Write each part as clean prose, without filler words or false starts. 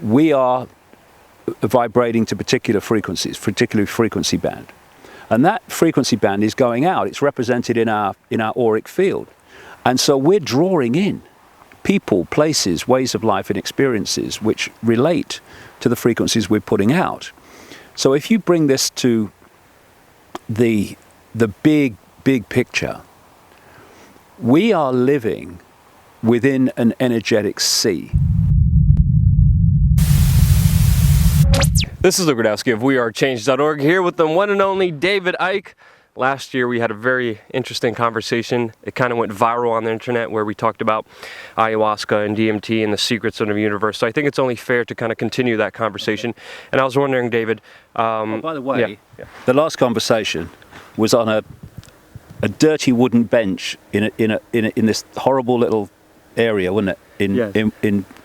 we are vibrating to particular frequencies, particular frequency band. And that frequency band is going out. It's represented in our auric field. And so we're drawing in people, places, ways of life and experiences which relate to the frequencies we're putting out. So if you bring this to the big picture, we are living within an energetic sea. This is Rudkowski of WeAreChange.org, here with the one and only David Icke. Last year we had a very interesting conversation. It kind of went viral on the internet where we talked about ayahuasca and DMT and the secrets of the universe. So I think it's only fair to kind of continue that conversation. And I was wondering, David... by the way, the last conversation was on a dirty wooden bench in this horrible little area, wasn't it?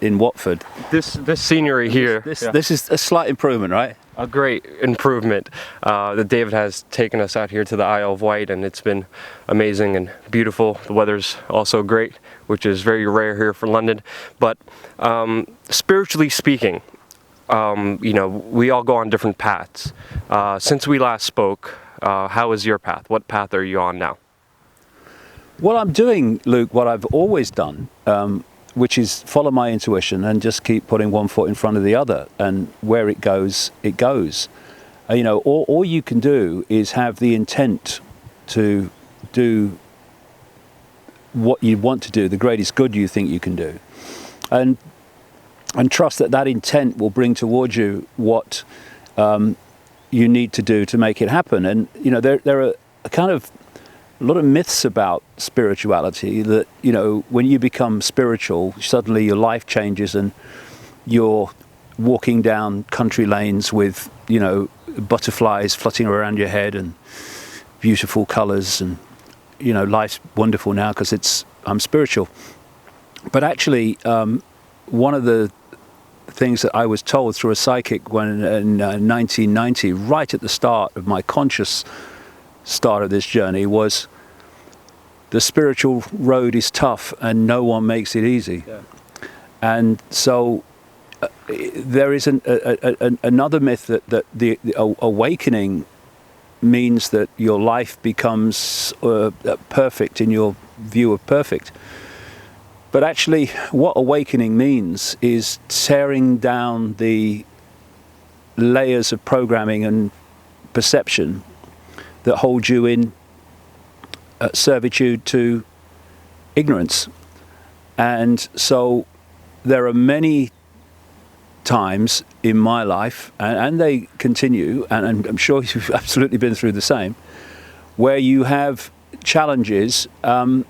In Watford. This scenery here. This is a slight improvement, right? A great improvement. That David has taken us out here to the Isle of Wight, and it's been amazing and beautiful. The weather's also great, which is very rare here for London. But spiritually speaking, we all go on different paths. Since we last spoke, how is your path? What path are you on now? Well, I'm doing, Luke, what I've always done, which is follow my intuition and just keep putting one foot in front of the other, and where it goes, it goes. All you can do is have the intent to do what you want to do, the greatest good you think you can do, and trust that intent will bring towards you what you need to do to make it happen. And there are a lot of myths about spirituality that, when you become spiritual, suddenly your life changes and you're walking down country lanes with, butterflies flutting around your head and beautiful colors, and, life's wonderful now because I'm spiritual. But actually, one of the things that I was told through a psychic when in 1990, right at the start of my conscious start of this journey, was the spiritual road is tough and no one makes it easy. Yeah. And so there is another myth that the awakening means that your life becomes perfect in your view of perfect. But actually what awakening means is tearing down the layers of programming and perception that hold you in servitude to ignorance. And so there are many times in my life, and they continue, and I'm sure you've absolutely been through the same, where you have challenges and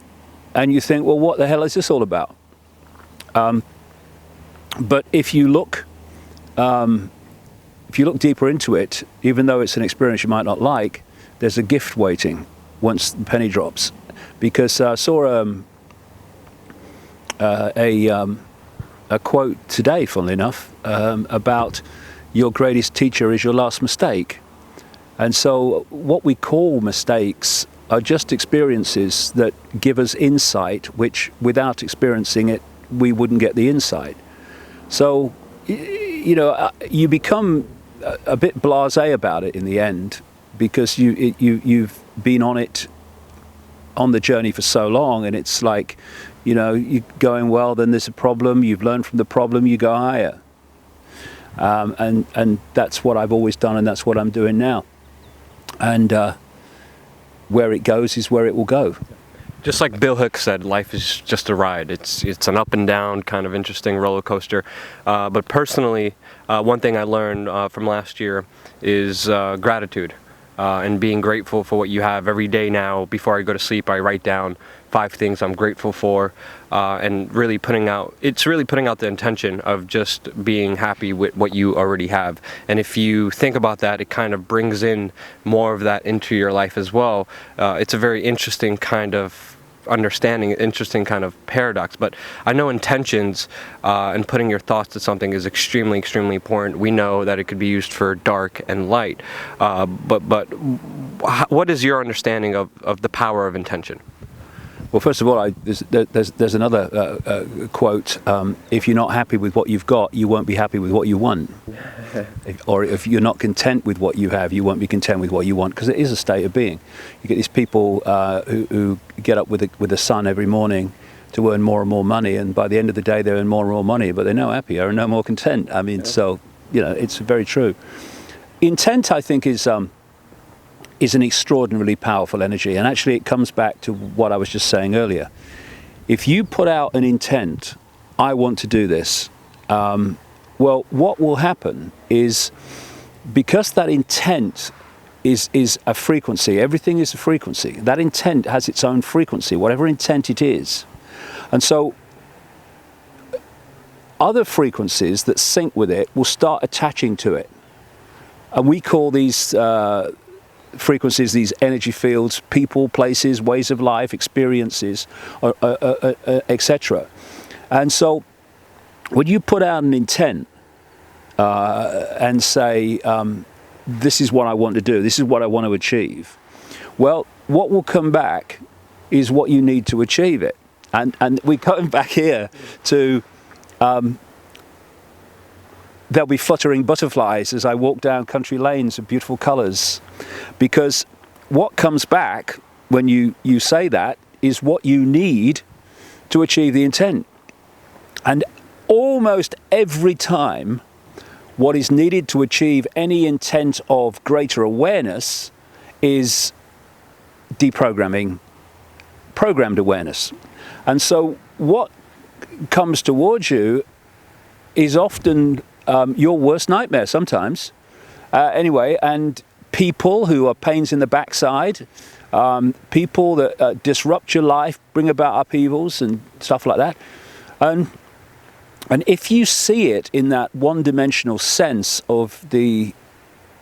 you think, well, what the hell is this all about? But if you look deeper into it, even though it's an experience you might not like, there's a gift waiting once the penny drops. Because I saw a quote today, funnily enough, about your greatest teacher is your last mistake. And so what we call mistakes are just experiences that give us insight, which without experiencing it, we wouldn't get the insight. So, you become a bit blasé about it in the end, because you've been on the journey for so long, and it's like, you're going, well, then there's a problem, you've learned from the problem, you go higher. And that's what I've always done, and that's what I'm doing now. And where it goes is where it will go. Just like Bill Hicks said, life is just a ride. It's an up and down kind of interesting roller coaster. But personally, one thing I learned from last year is gratitude. And being grateful for what you have every day now. Before I go to sleep, I write down 5 things I'm grateful for, and really putting out the intention of just being happy with what you already have. And if you think about that, it kind of brings in more of that into your life as well. It's a very interesting kind of understanding, interesting kind of paradox. But I know intentions and putting your thoughts to something is extremely, extremely important. We know that it could be used for dark and light. But what is your understanding of the power of intention? Well, first of all, there's another quote. If you're not happy with what you've got, you won't be happy with what you want. Or if you're not content with what you have, you won't be content with what you want, because it is a state of being. You get these people who get up with the sun every morning to earn more and more money, and by the end of the day they earn more and more money, but they're no happier and no more content. I mean, so, it's very true. Intent, I think, is an extraordinarily powerful energy, and actually it comes back to what I was just saying earlier. If you put out an intent, I want to do this, well, what will happen is, because that intent is a frequency, everything is a frequency, that intent has its own frequency, whatever intent it is. And so other frequencies that sync with it will start attaching to it. And we call these frequencies, these energy fields, people, places, ways of life, experiences, etc. And so when you put out an intent and say, this is what I want to do, this is what I want to achieve, well, what will come back is what you need to achieve it. And we're coming back here to, there'll be fluttering butterflies as I walk down country lanes of beautiful colours, because what comes back when you say that is what you need to achieve the intent. And almost every time, what is needed to achieve any intent of greater awareness is deprogramming programmed awareness. And so what comes towards you is often your worst nightmare sometimes. Anyway, and people who are pains in the backside, people that disrupt your life, bring about upheavals and stuff like that. And if you see it in that one-dimensional sense of the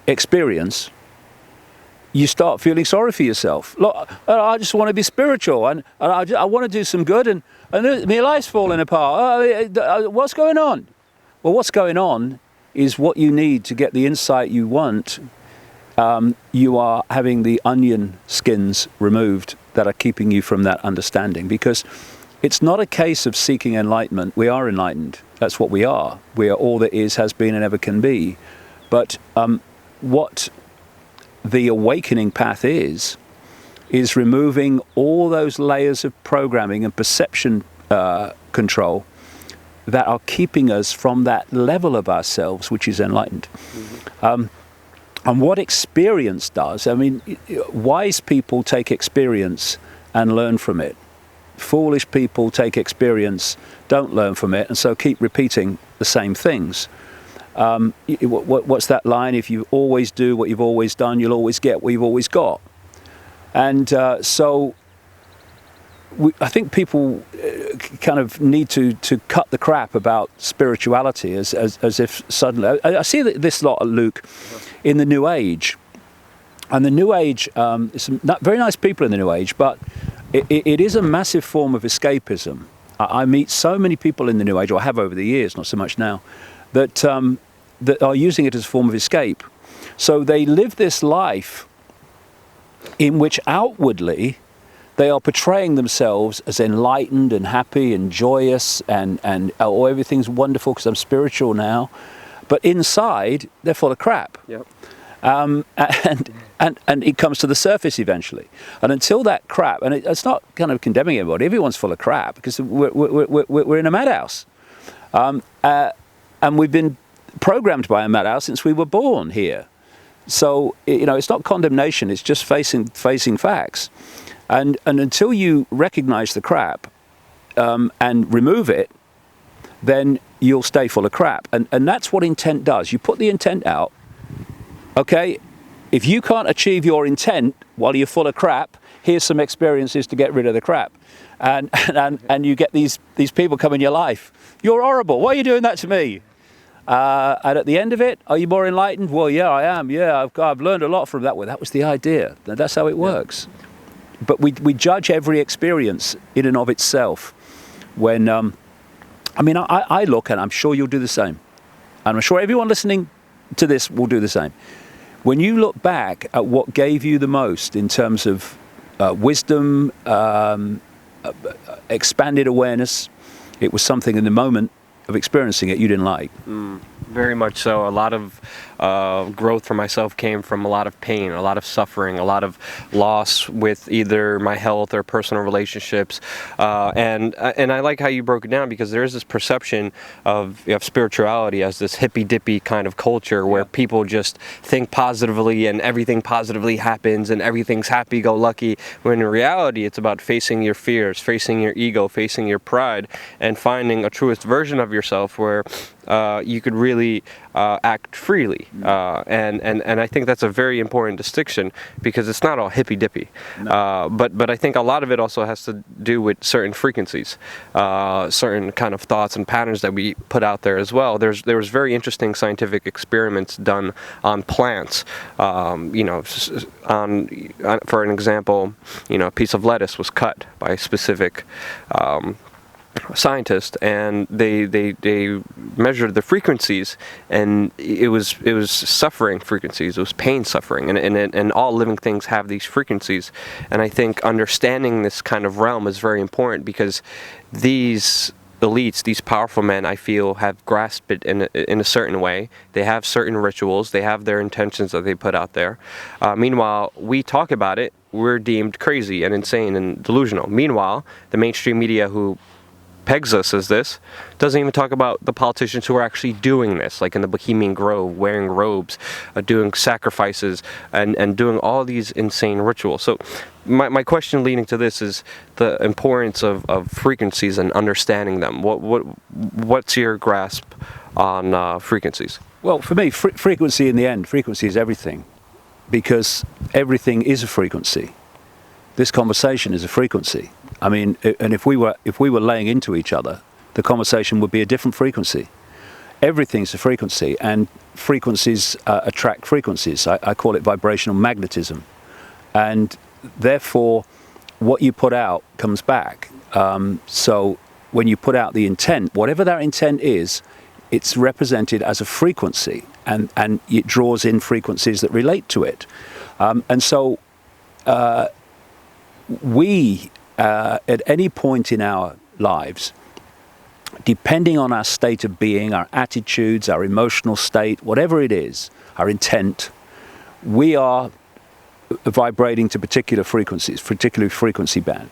experience, you start feeling sorry for yourself. Look, I just want to be spiritual, and I want to do some good, and my life's falling apart. What's going on? Well, what's going on is what you need to get the insight you want. You are having the onion skins removed that are keeping you from that understanding, because it's not a case of seeking enlightenment. We are enlightened. That's what we are. We are all that is, has been, and ever can be. But what the awakening path is removing all those layers of programming and perception control that are keeping us from that level of ourselves, which is enlightened. Mm-hmm. And what experience does, I mean, wise people take experience and learn from it. Foolish people take experience, don't learn from it, and so keep repeating the same things. What's that line? If you always do what you've always done, you'll always get what you've always got. And so I think people kind of need to cut the crap about spirituality as if suddenly... I see this lot, Luke, in the New Age. And the New Age, some very nice people in the New Age, but it is a massive form of escapism. I meet so many people in the New Age, or have over the years, not so much now, that are using it as a form of escape. So they live this life in which outwardly they are portraying themselves as enlightened and happy and joyous and oh, everything's wonderful because I'm spiritual now. But inside, they're full of crap. Yep. And it comes to the surface eventually. And until that crap, and it's not kind of condemning everybody, everyone's full of crap because we're in a madhouse. And we've been programmed by a madhouse since we were born here. So, it's not condemnation, it's just facing facts. And until you recognize the crap and remove it, then you'll stay full of crap. And that's what intent does. You put the intent out. Okay, if you can't achieve your intent while you're full of crap, here's some experiences to get rid of the crap. And you get these people come in your life. You're horrible. Why are you doing that to me? And at the end of it, are you more enlightened? Well, yeah, I am. Yeah, I've learned a lot from that. Well, that was the idea. That's how it works. But we judge every experience in and of itself. When, I look, and I'm sure you'll do the same. And I'm sure everyone listening to this will do the same. When you look back at what gave you the most in terms of wisdom, expanded awareness. It was something in the moment of experiencing it you didn't like. Very much so. A lot of growth for myself came from a lot of pain, a lot of suffering, a lot of loss with either my health or personal relationships. And I like how you broke it down, because there is this perception of spirituality as this hippy-dippy kind of culture where people just think positively and everything positively happens and everything's happy-go-lucky, when in reality it's about facing your fears, facing your ego, facing your pride, and finding a truest version of yourself where you could really act freely. And I think that's a very important distinction, because it's not all hippy-dippy. No. But I think a lot of it also has to do with certain frequencies, certain kind of thoughts and patterns that we put out there as well. There was very interesting scientific experiments done on plants. For an example, a piece of lettuce was cut by a specific scientist, and they measured the frequencies, and it was suffering frequencies, it was pain suffering, and all living things have these frequencies. And I think understanding this kind of realm is very important, because these elites, these powerful men, I feel, have grasped it in a certain way. They have certain rituals, they have their intentions that they put out there. Meanwhile, we talk about it, we're deemed crazy and insane and delusional. Meanwhile, the mainstream media, who pegs us as this, doesn't even talk about the politicians who are actually doing this, like in the Bohemian Grove, wearing robes, doing sacrifices, and doing all these insane rituals. So my question leading to this is the importance of frequencies and understanding them. What's your grasp on frequencies? Well, for me, frequency in the end, frequency is everything, because everything is a frequency. This conversation is a frequency. I mean, and if we were laying into each other, the conversation would be a different frequency. Everything's a frequency, and frequencies attract frequencies. I call it vibrational magnetism. And therefore, what you put out comes back. So when you put out the intent, whatever that intent is, it's represented as a frequency, and it draws in frequencies that relate to it. And so we, at any point in our lives, depending on our state of being, our attitudes, our emotional state, whatever it is, our intent, we are vibrating to particular frequencies, particular frequency band.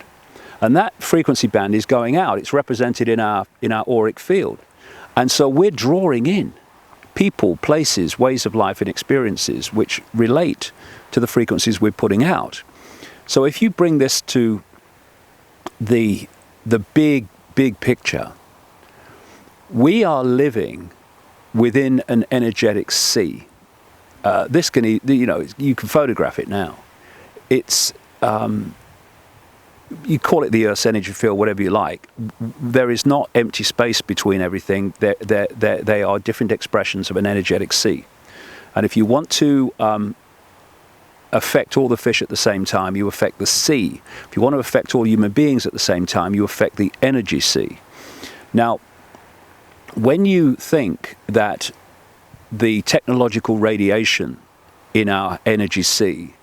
And that frequency band is going out. It's represented in our auric field. And so we're drawing in people, places, ways of life and experiences which relate to the frequencies we're putting out. So if you bring this to the big picture, we are living within an energetic sea. This can, you can photograph it now. It's, you call it the Earth's energy field, whatever you like. There is not empty space between everything. They are different expressions of an energetic sea. And if you want to affect all the fish at the same time, you affect the sea. If you want to affect all human beings at the same time, you affect the energy sea. Now, when you think that the technological radiation in our energy sea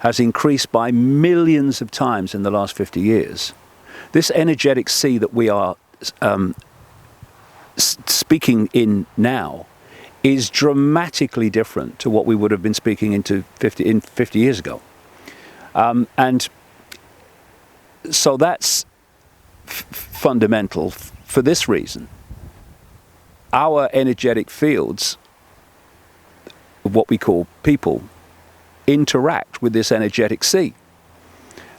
has increased by millions of times in the last 50 years, this energetic sea that we are speaking in now is dramatically different to what we would have been speaking into 50 years ago. And so that's fundamental for this reason. Our energetic fields, what we call people, interact with this energetic sea.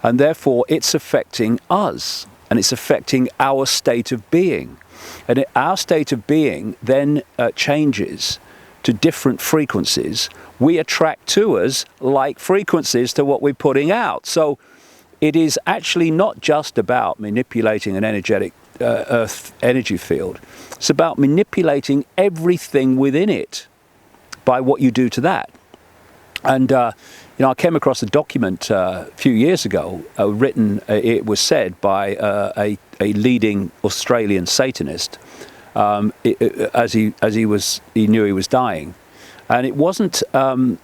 And therefore it's affecting us, and it's affecting our state of being. And our state of being then changes to different frequencies. We attract to us like frequencies to what we're putting out. So it is actually not just about manipulating an energetic Earth energy field. It's about manipulating everything within it by what you do to that. And I came across a document a few years ago, written, it was said, by a leading Australian Satanist, as he knew he was dying, And it wasn't like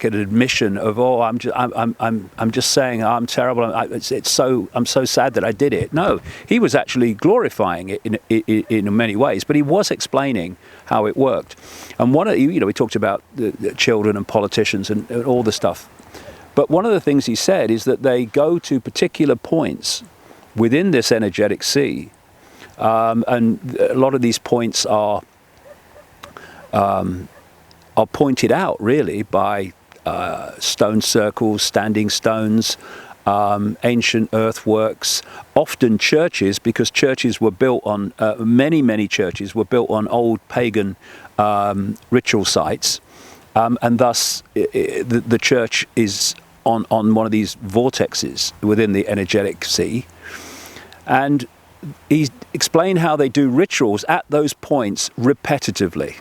an admission of, oh, I'm just saying I'm terrible. I'm so sad that I did it. No, he was actually glorifying it in many ways, but he was explaining how it worked. And we talked about the children and politicians and all the stuff. But one of the things he said is that they go to particular points within this energetic sea, and a lot of these points are pointed out really by stone circles, standing stones, ancient earthworks, often churches, because churches were built on, many churches were built on old pagan ritual sites, and thus the church is on one of these vortexes within the energetic sea. And he explained how they do rituals at those points repetitively.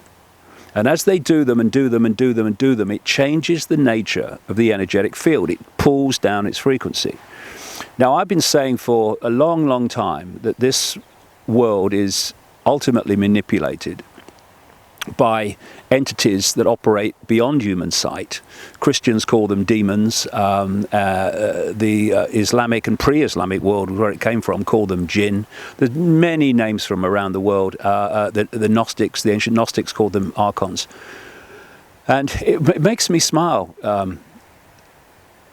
And as they do them and do them and do them and do them, it changes the nature of the energetic field. It pulls down its frequency. Now, I've been saying for a long, long time that this world is ultimately manipulated by entities that operate beyond human sight. Christians call them demons. The Islamic and pre-Islamic world, where it came from, call them jinn. There's many names from around the world. The Gnostics, the ancient Gnostics, called them archons. And it makes me smile,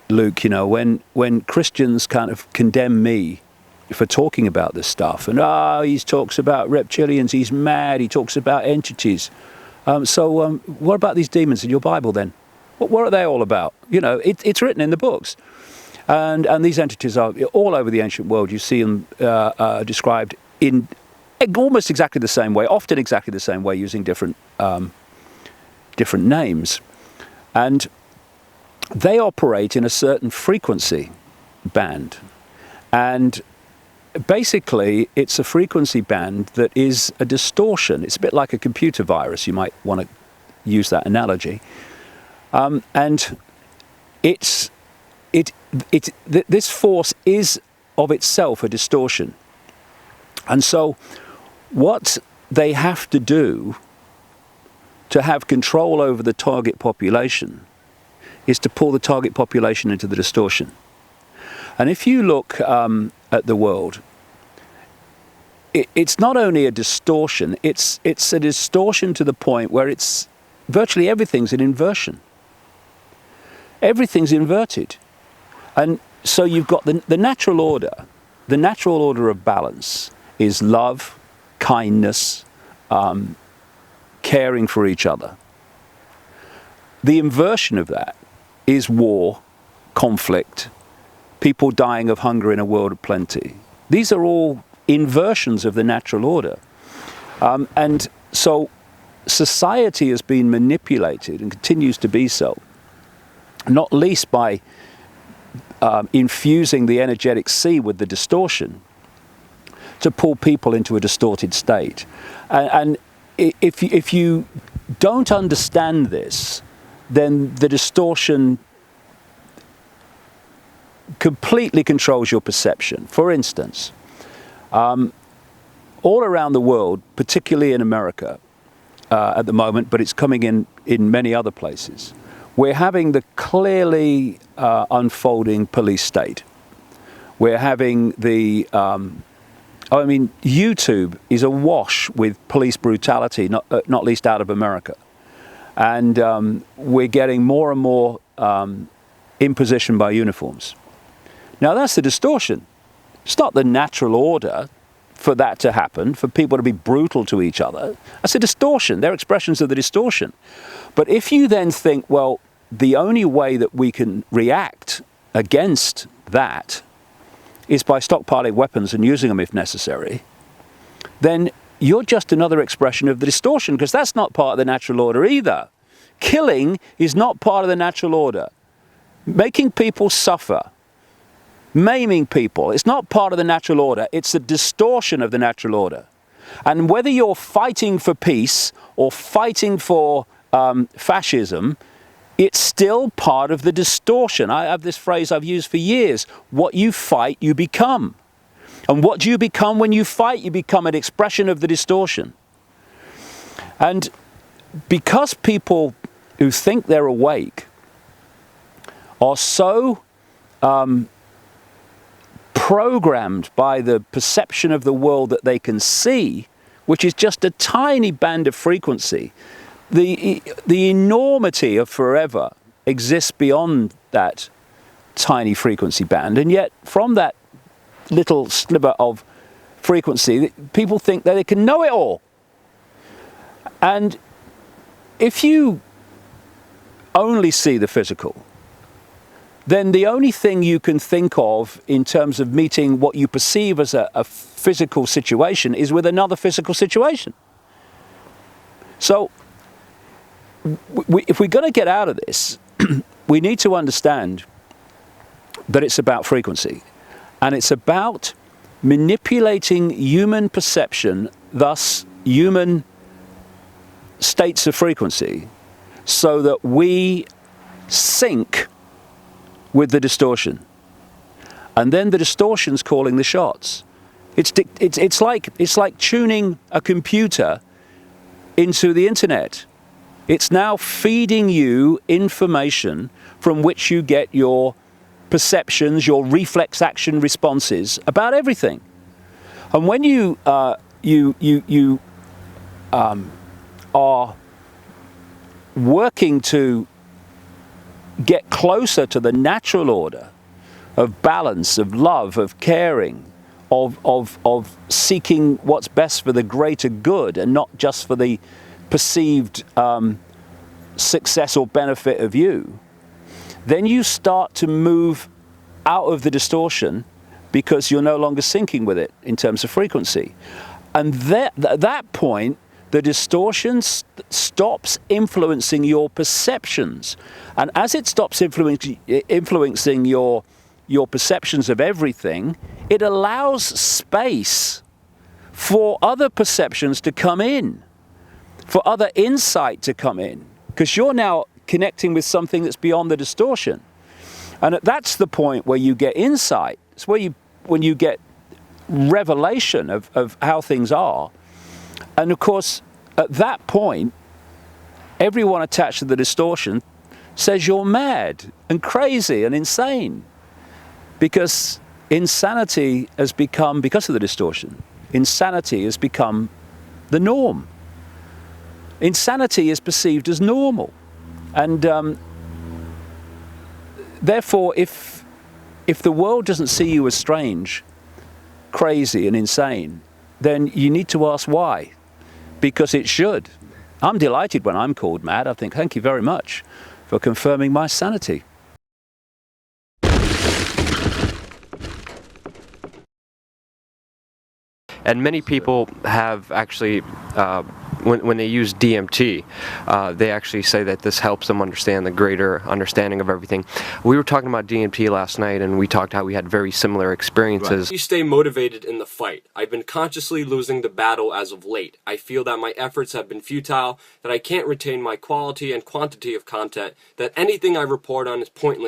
Luke, when Christians kind of condemn me for talking about this stuff, and he talks about reptilians, he's mad, he talks about entities. So what about these demons in your Bible then? What are they all about? It's written in the books, and these entities are all over the ancient world. You see them described in almost exactly the same way, often exactly the same way, using different names, and they operate in a certain frequency band, and basically, it's a frequency band that is a distortion. It's a bit like a computer virus. You might want to use that analogy. And this force is of itself a distortion. And so, what they have to do to have control over the target population is to pull the target population into the distortion. And if you look at the world, it's not only a distortion, it's a distortion to the point where it's virtually everything's an inversion. Everything's inverted. And so you've got the natural order. The natural order of balance is love, kindness, caring for each other. The inversion of that is war, conflict, people dying of hunger in a world of plenty. These are all inversions of the natural order. And so society has been manipulated and continues to be so, not least by infusing the energetic sea with the distortion to pull people into a distorted state. And if you don't understand this, then the distortion completely controls your perception. For instance, all around the world, particularly in America at the moment, but it's coming in many other places, we're having the clearly unfolding police state. We're having YouTube is awash with police brutality, not least out of America. And we're getting more and more imposition by uniforms. Now that's the distortion. It's not the natural order for that to happen, for people to be brutal to each other. That's a distortion. They're expressions of the distortion. But if you then think, well, the only way that we can react against that is by stockpiling weapons and using them if necessary, then you're just another expression of the distortion, because that's not part of the natural order either. Killing is not part of the natural order. Making people suffer, maiming people, it's not part of the natural order. It's a distortion of the natural order. And whether you're fighting for peace or fighting for fascism, it's still part of the distortion. I have this phrase I've used for years: what you fight, you become. And what do you become when you fight? You become an expression of the distortion. And because people who think they're awake are so programmed by the perception of the world that they can see, which is just a tiny band of frequency, the enormity of forever exists beyond that tiny frequency band, and yet from that little sliver of frequency, people think that they can know it all. And if you only see the physical, then the only thing you can think of in terms of meeting what you perceive as a physical situation is with another physical situation. So if we're going to get out of this, we need to understand that it's about frequency, and it's about manipulating human perception, thus human states of frequency, so that we sync with the distortion, and then the distortion's calling the shots. It's like tuning a computer into the internet. It's now feeding you information from which you get your perceptions, your reflex action responses about everything. And when you are working to get closer to the natural order of balance, of love, of caring, of seeking what's best for the greater good and not just for the perceived success or benefit of you, then you start to move out of the distortion because you're no longer syncing with it in terms of frequency. And at that point, the distortion stops influencing your perceptions. And as it stops influencing your perceptions of everything, it allows space for other perceptions to come in, for other insight to come in, because you're now connecting with something that's beyond the distortion. And that's the point where you get insight. It's when you get revelation of how things are. And of course, at that point, everyone attached to the distortion says you're mad and crazy and insane, because insanity has become, because of the distortion, insanity has become the norm. Insanity is perceived as normal. And therefore, if the world doesn't see you as strange, crazy and insane, then you need to ask why. Because it should. I'm delighted when I'm called mad. I think, thank you very much for confirming my sanity. And many people have actually, when they use DMT, they actually say that this helps them understand the greater understanding of everything. We were talking about DMT last night, and we talked how we had very similar experiences. Right. You stay motivated in the fight. I've been consciously losing the battle as of late. I feel that my efforts have been futile, that I can't retain my quality and quantity of content, that anything I report on is pointless.